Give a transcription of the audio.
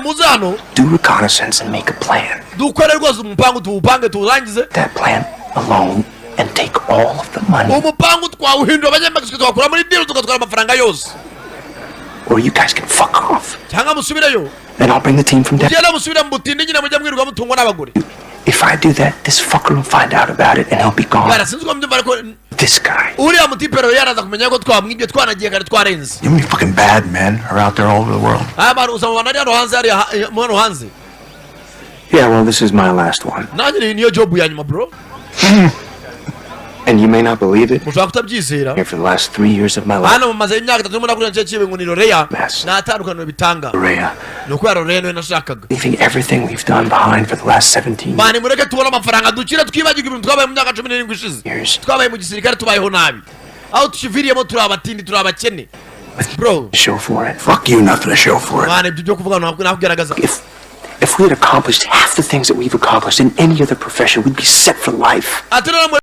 muze hano do reconnaissance and make a plan. dukore rwose umupangu tuwupange tuwurangize. That plan alone and take all of the money. umupangu twawuhindura abanyamagisi tukakura muri deal tugatwara amafaranga yose. Or you guys can fuck off. cyangwa musubireyo. Then I'll bring the team from down. ugenda musubira mu butindi nyine mujya mwirirwa mutungwa n'abagore. If I do that, this fucker will find out about it and he'll be gone. Sinzi ko mbyumva ariko This guy. uriya mutipero yaraza kumenya ko twamwibye twanagiye kare twarenze. You many fucking bad men are out there all over the world. abantu usanga bana hano hanze hariya hano hanze. Yeah, well, this is my last one. nanjye niyo job ya nyuma bro. And you may not believe it. mushobora kutabyizera. Here for the last 3 years of my life. hano mumaze imyaka 3 muri nakuri nce ngo ni Roreya. Mess. natandukano bitanga. Rhea, nuko ya Roreya no nashakaga. leaving everything we've done behind for the last 17 bani mureke tubona amafaranga dukira twibagirwa ibintu twabaye mu myaka 17 ishize. years. twabaye mu gisirikare tubayeho nabi. aho tukiviriyemo turi abatindi turi abakene. bro. Show for it. Fuck you, nothing to show for it. bani ibyo byo kuvuga nakugaragaza. If we had accomplished half the things that we've accomplished in any other profession, we'd be set for life.